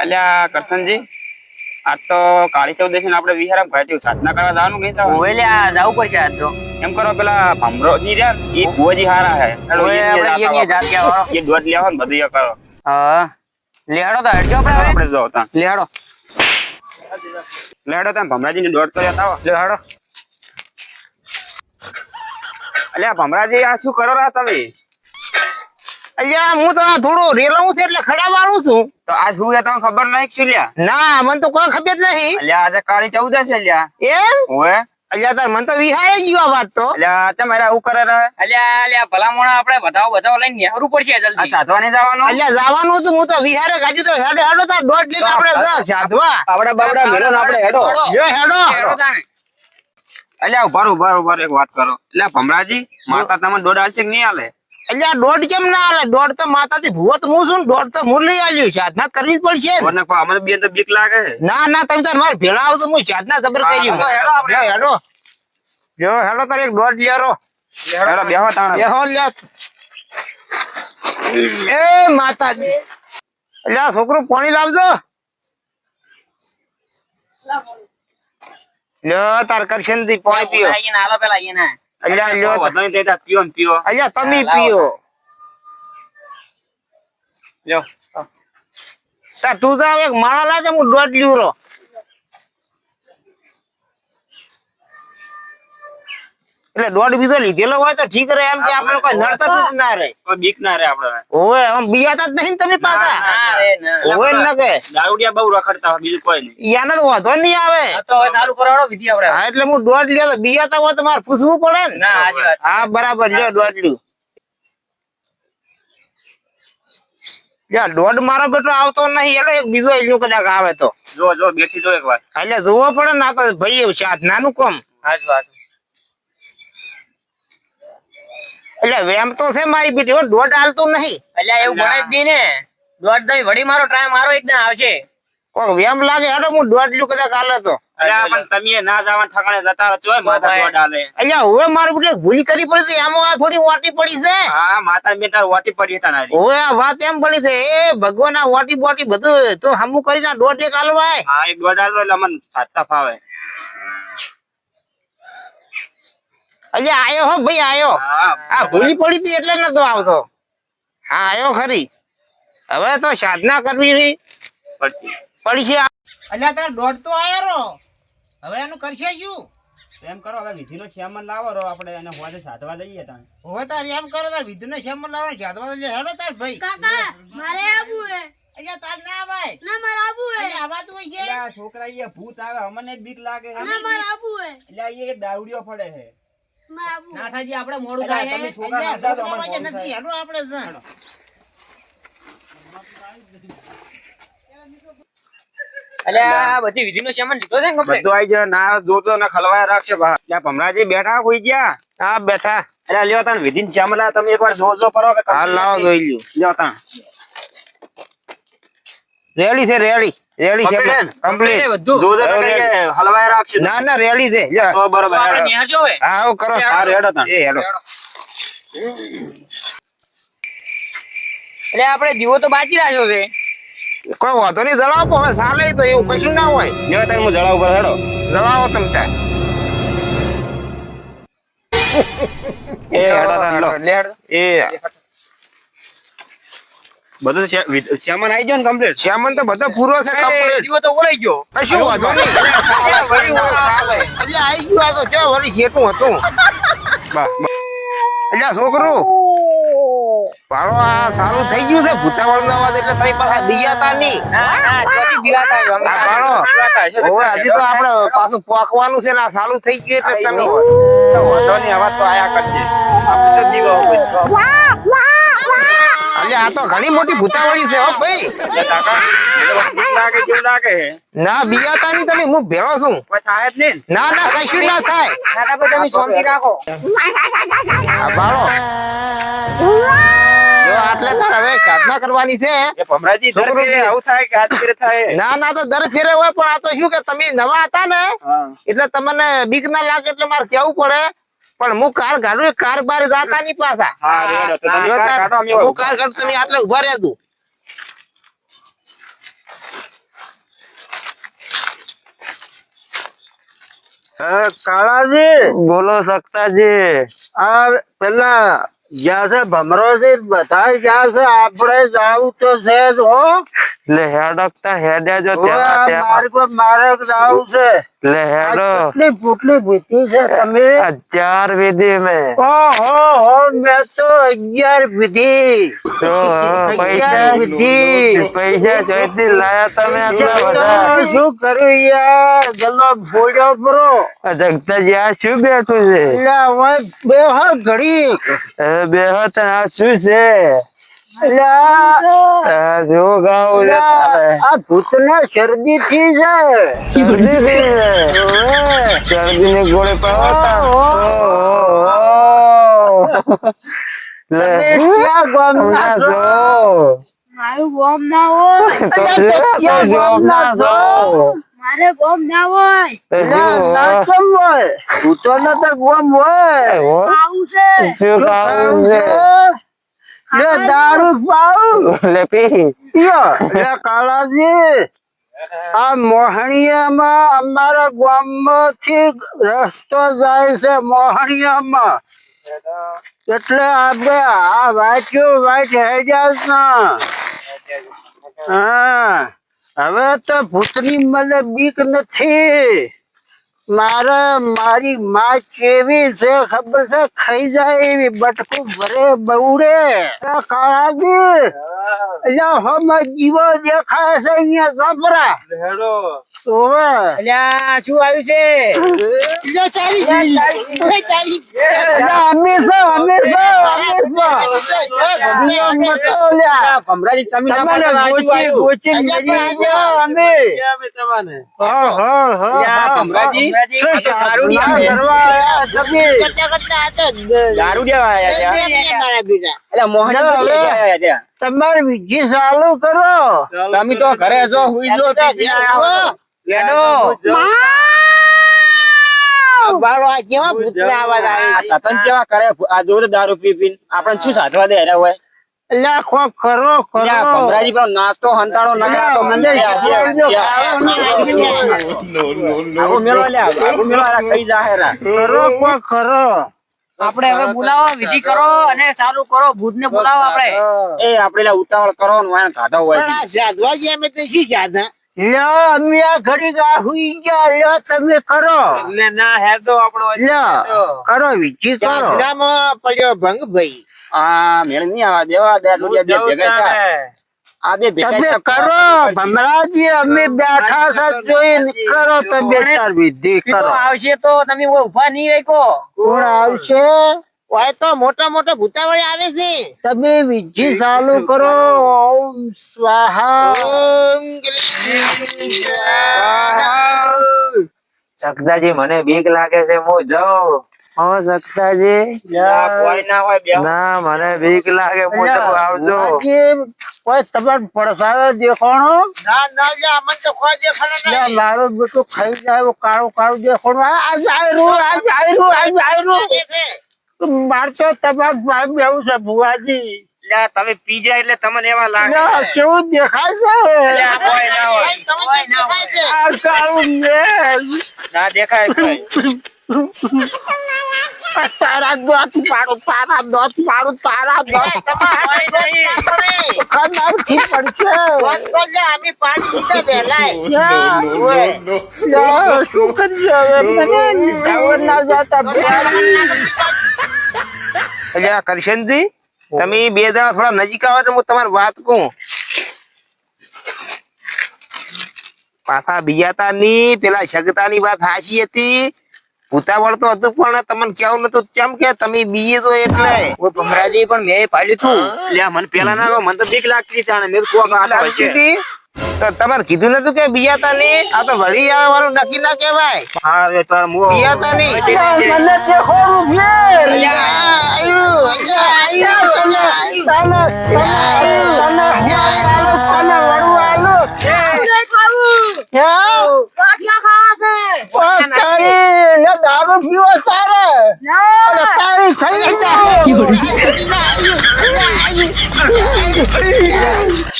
અલ્યા કરશનજી આજ તો કાળી ચૌદશી ને આપણે વિહાર ભાઈ સાધના કરવા જવાનું કઈ તો ઓવેલ્યા જવું પડશે આજ તો. એમ કરો પેલા ભમરોજી રહ્યા એ ભુવાજી હારા હે એ દોઢ લેવો ને બધું એ કરો. હા લેડો તો હટજો આપણે આપણે જો તા લેડો લેડો તા ભમરાજી ને દોઢ તો લેતા આવો. લેડો. અલ્યા ભમરાજી આ શું કરો રહ્યા તમે? અલ્યા હું તો થોડું રેલાવું છે એટલે ખડાવવાનું છું. તો આ શું તમને ખબર નહીં શું લ્યા? ના મને તો કોઈ ખબર નહીં. અલ્યા આજે કાળી ચૌદશ છે લ્યા. એમ ઓએ અલ્યા તાર મને તો વિહારે ગયો આ વાત તો. અલ્યા તમારે આવું કરે રહે? અલ્યા ભલા મોણા આપણે બતાવો લઈને નેહરું પડશે આ જલ્દી. સાધવા નહીં જવાનું? અલ્યા જવાનું છું હું તો વિહારે ગાડી તો હેડો હેડો તાર દોઢ લઈને આપણે સાધવા આપડે બાબડા મેળો ને આપણે હેડો. જો હેડો. અલ્યા ઉભા એક વાત કરો. એટલે ભમરાજી માતા તમને દોઢ આલશે કે નહીં આલે? અલ્યા દોઢ કેમ ના આલે? દોઢ તો માતાથી ભૂવો તો હું છું ને દોઢ તો હું લઈ આલ્યું. સાધના કરવી જ પડશે ને. મને અમે બે તો બીક લાગે. ના તમે તાર મારે ભેળા આવો તો હું સાધના જબર કર્યું. હેડો જો હેડો તાર એક દોઢ લેરો. હેડો બેહો તાણ. બેહો લ્યા. એ માતાજી અલ્યા છોકરો પાણી લાવજો. લ્યો તાર કરશન થી પાણી પીઓ. અલ્યા લ્યો વધારે દેતા પીઓ ને પીઓ. અલ્યા તમે પીઓ. લ્યો તાર તું તો એક માળા લાગે હું દોઢ લીવરો. એટલે દોઢ બીજો લીધેલો હોય તો ઠીક રહે એમ કે આપણે કોઈ નડતર ના રહે. કોઈ બીક ના રે આપણે. ઓવે આમ બીયાતા જ નહીં તમે પાછા. ઓવે ન કે દારૂડિયા બહુ રખડતા હોય બીજું કોઈ નહીં. યાને તો વાંધો નહીં આવે. તો હવે ચાલુ કરાવડો વિધિ આપણે. હા એટલે હું દોઢ લ્યો તો બીયાતા હોય તો મારે પૂછવું પડે ને. ના હાજી વાત. હા બરાબર લ્યો દોઢ લ્યો. યાર દોઢ મારો બેટો આવતો નહીં એટલે એક બીજો એનું કદાચ આવે તો જો બેઠી જો એક વાર. એટલે જોવો પડે ને. આ તો ભાઈ સાધનાનું કામ. હાજી વાત. એટલે વેમ તો છે મારી બેટી દોઢ હાલતું નહીં. અલ્યા એવું ભણે જ નહીં ને. દોઢ દઈ વડી મારો ટ્રાય મારો એકદમ આવશે. કોઈ વેમ લાગે હેડો હું દોઢ લ્યો કદાચ હાલે તો. અલ્યા પણ તમે ના જવાના ઠકાણે જતા રહો છો માતા દોઢ આલે. અલ્યા હવે મારું બેટે ભૂલી કરી પડી છે. આમાં આ થોડી વાટી પડી છે. હા માતા બે તાર વાટી પડી હતા નારી. હવે આ વાત એમ પડી છે એ ભગવાન આ વાટી બોટી બધું તો હમું કરીને દોઢ એક હાલવાય. હા એક દોઢ આલો એટલે અમને સાચતા ફાવે. અલ્યા આયો હો ભાઈ આયો. હા આ ભૂલી પડી હતી એટલે નતો આવતો. હા આયો ખરી. હવે તો સાધના કરવી પડી છે. અલ્યા તાર દોઢ તો આયો રો. હવે એનું કરશે શું? એમ કરો હવે વિધિનો શ્યામન લાવો રો આપણે એને હોજે સાધવા જઈએ તાણ. હવે તાર એમ કરો તાર વિધુને શ્યામ લાવવા જાદવા લે હેડો તાર ભાઈ. કાકા મારે આવું હે. અલ્યા તાર ના આવાય. ના મારે આવું હે. અલ્યા આવાતું હોય છે. અલ્યા છોકરા એ ભૂત આવે અમને બીક લાગે. ના મારે આવું હે. અલ્યા એ દારૂડિયો પડે છે. મારે આવું. નાથાજી આપણે મોડું અલ્યા થાય તમે હે. છોકરા અલ્યા સમજાવો તો છોકરા અમને પાસે નથી. હેડો આપણે જા. અલ્યા બધી વિધિનો સામાન લીધો છે ને કમ્પ્લીટ. બધું આઈ જાય ના જોતો ના ખલવાય રાખશે બા. ત્યાં ભમરાજી બેઠા કોઈ ગયા. હા બેઠા. અલ્યા લ્યો તાણ વિધિન શ્યામલા તમે એકવાર જોજો પરો કે હાલ લાવો જોઈ લ્યો. લ્યો તાણ. રેડી છે રેડી. રેડી છે કમ્પ્લીટ. બધું જોજો તો કઈ કે હલવાય રાખશે. ના ના રેડી છે. લ્યો. તો બરોબર આપણે હેડો. નિહાળ જો હે. હા આવો કરો. હા હેડો તાણ. એ હેડો. એટલે આપણે દીવો તો બાકી રાખ્યો છે. કોઈ વાંધો નહીં જણાવો હવે ચાલે તો એવું કશું ના હોય. લ્યો તાણ હું જળાવ પર હેડો. જણાવો તમે તાર. એ હેડો તાણ લો. લેડ. એ બધું શ્યામન આઈ ગયો ને કમ્પ્લીટ. શ્યામન તો બધો પૂરો છે કમ્પ્લીટ. દીવો તો ઓલાઈ ગયો. કશું વાંધો નહીં. ચાલે. અલ્યા આઈ ગયું આ તો જો વળી જેટલું હતું. બા અલ્યા છોકરું પાડો આ સારું થઈ ગયું છે ભૂતાવળ નો અવાજ એટલે તમે પાછા બીજાતા નહીં. ના ચોથી બીવાતા આવ્યો. અમે આ પાડો હવે હજી તો આપણે પાછું પોકવાનું છે ને આ સારું થઈ ગયું એટલે તમે વાંધો નહીં અવાજ તો આયા કરશે. આપણે તો દીવો હોય. અલ્યા આ તો ઘણી મોટી ભૂતાવળી છે હો ભાઈ. એટલે કાકા એ તો બીક લાગે જેવું લાગે છે. ના બીજાતા નહીં તમે હું ભેળો છું. કોઈ થાય જ નહીં ને. ના ના કશું ના થાય. નાના ભાઈ તમે શાંતિ રાખો. આ પાડો જો આટલે તાર હવે સાધના કરવાની છે. એ ભમરાજી દર ફેરે આવું થાય કે આજ ફેરે થાય. ના ના તો દર ફેરે હોય પણ આ તો શું કે તમે નવા હતા ને હા એટલે તમને બીક ના લાગે એટલે મારે કેવું પડે. પણ હું કાર ગાડું કાર બાર જાતા નહીં પાછા. હા રેડો તો તમે જો કાર તાર કાઢો અમે હું કાર ગાડું તમે આટલે ઉભા રહેજો. કાળાજી બોલો સત્તાજી. આ પેલા જ્યાં છે ભમરો છે બધા જ્યાં છે આપણે જાવું તો છે જ હો. એટલે હેડકતા હેડ્યા જો હવે આ તેમાં તેમાં. માર્ગ પર મારે જાવું છે. એટલે આ હેડો કેટલી પુટલી પીધી છે તમે? 4 વિધિ મેં. ઓહો મેં તો 11 પીધી. તો 11 પીધી. પૈસા ચોથી લાયા તમે આટલા બધા? શું કરું યાર ગલ્લો ફોડ્યો પરો. આ જગતાજી આ શું બેઠું છે? એટલે હવે બે હર ઘડી હવે બેહો તો આ શું છે? એટલે આ જો ગાવું છે તારે. આ ભૂતના શરદી થી છે. શરદી થઈ છે. શરદીની ગોળી પાવો લે ક્યાં ગામના હમણાં છો? જો. મારું ગોમ ના હોય તો શું? તો જોબ ના છો. મારે ગોમ ના હોય તો એટલે શું? ના ચમ હોય ભૂતો ના તો ગોમ હોય. હો? આવું છે શું ખાવું છે? લે દારૂ પાવ લે પી. પિયો. લે કાળાજી આ મોહણિયામાં અમારા ગામમાંથી રસ્તો જાય છે મોહણિયામાં. એટલે આપણે આ વાંચ્યું વાંચ હેડ્યા ના. હા હવે તો ભૂતની મને બીક નથી. મારી માં કેવી છે ખબર છે? ખાઈ જાય એવી બટકું ભરે બવડે. કાળાજી અહીંયા હમણાં જીવો દેખાય છે અહીંયા ઝાપરા. ઓવે. અલ્યા શું આવ્યું છે? અમે છો. ભમરાજી તમે ના તમારે પાડો, આ શું ગોચી આવ્યું? ગોચી મેલી ગયા અમે. હા, હા, હા, અલ્યા, હા. ભમરાજી, શું આ તો દારૂ ના દેવા કરવા આયા તમે? દારૂ દેવા આયા ત્યાં. અલ્યા, મોહન ના, ભાઈ હવે. આયા ત્યાં. તમારે વિધિ ચાલુ કરો. તમે તો ઘરે જો હુઈ જો પીપી આયા હો. લેડો. બાળો આ કેવા ભૂતના અવાજ આવે આ છે? તતન જેવા કરે આ જો તો દારૂ પી પીને આપણને શું સાધવા દે હેરા હોય. અલ્યા, કોક કરો અલ્યા, કરો. ભમરાજી પેલો નાસ્તો હંતાડો અલ્યા, મને ખાવાનું આગો મેલો અલ્યા, આગો મેલો હારા ખાઈ જા હેરા. કરો કોક કરો. આપણે હવે બોલાવો, વિધિ કરો અને ચાલુ કરો. ભૂતને બોલાવો આપણે. એ આપણે લા ઉતાવળ કરો ને વાયણ કાઢો હોય. લ્યો, અમે આ ઘડી ગા હુઈ ગયા. લ્યો, તમે કરો. લ્યો, કરો વિધિ કરો. આ મેળ નહીં આવા દેવા દે ડોડિયા બે ભેગા થયા. આ બે ભેગા તમે થયા. કરો ભમરાજી. અમે બેઠા છે જોઈને કરો. તમે તાર વિધિ ઈ તો કરો. આવશે તો તમે ઉભા નહીં રેકો. કોણ આવશે? મોટા મોટા ભૂતાવળી આવે છે તમે વિધિ ચાલુ કરો. ઓમ સ્વાહા. સખદાજી મને બીક લાગે છે હું જાઉં. હો સખદાજી. કોઈ ના હોય બે ના મને બીક લાગે હું જાઉં. આવજો. કોઈ તમારે પડસારો દેખાણો? અમને તો કોઈ દેખાડો લે, મારો બેટો ખાઈ જાય કાળું કાળું દેખાણું. આ જાયરું. મારતો તમાર ભાઈ બેવું છે ભુવાજી. લ્યા, તમે પી જાય એટલે તમને એવા લાગે. લે, કેવું દેખાય લ્યા, છે? કોઈ ના હોય. આ કાળું મેલ. ના દેખાય કોઈ. તારા દોત પાડું. કોઈ નહીં. ખનારથી પડશે. અમે પાણી પીતા વહેલાય યા, શું કરીએ હવે? મને લીધાવર ના જાતા. અલ્યા કરશનજી, તમે બે જણા થોડા નજીક આવો એટલે હું તમારી વાત કહું. પાછા બીજાતા ની પેલા સગતાની વાત હાચી હતી. ભૂતાવળ તો હતું પણ તમને કેવું નતું. કેમ કે તમે બીજે તો એટલે ઓ ભમરાજી પણ મેં પાડ્યું તું. લ્યા, મને પેલા ના મને તો બીક લાગતી તાણે મેં કોક આ લાગતી હતી. તો તમારે કીધું નતું કે બીજાતા ની? આ તો વળી આવે વાળું નક્કી ના કહેવાય. હા હવે તો મો બીજાતા ની. દારૂ પીવો તારે? તારી થઈ જાય.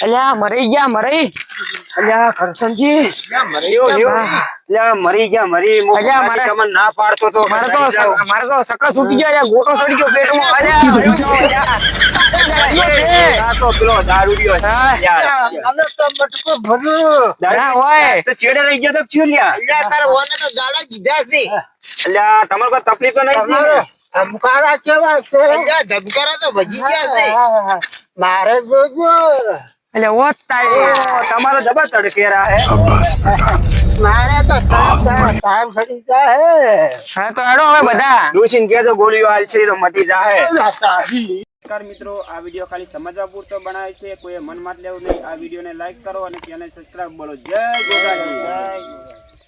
અલ્યા મરી ગયા મરી. અલ્યા કરશનજી મરી ગયા મરી અલ્યા, મારે- તમને ના પાડતો તો મારે તો સકસ ઉઠી ગયો યાર, ગોટો સડી ગયો પેટમાં. અલ્યા, આ તો પેલો દારૂડિયો છે હા. યાર. આનો તો મટકો ભરું. ના હોય. તો ચેડે રહી ગયો તો શું લ્યા? અલ્યા તાર ઓને તો દાડા કીધા છે. અલ્યા તમારે કોઈ તકલીફ તો નહીં થતી ને? ધબકારા કેવા છે? અલ્યા ધબકારા તો ભજી ગયા છે. મારે જોજો. એટલે ઓત તારી. તમારો જબર તડકેરા હે. મારે તો ટાઈમ ફરી જાય. હા તો હેડો હવે બધા. ડોશીને કહેજો ગોળીઓ આલશે તો મટી જાહે. નમસ્કાર મિત્રો, આ વિડીયો ખાલી સમજવા પૂરતો બનાવે છે, કોઈ મનમાં જ લેવું નહીં. આ વિડીયોને લાઈક કરો અને ચેનલ સબસ્ક્રાઇબ બોલો. જય ગોગાજી.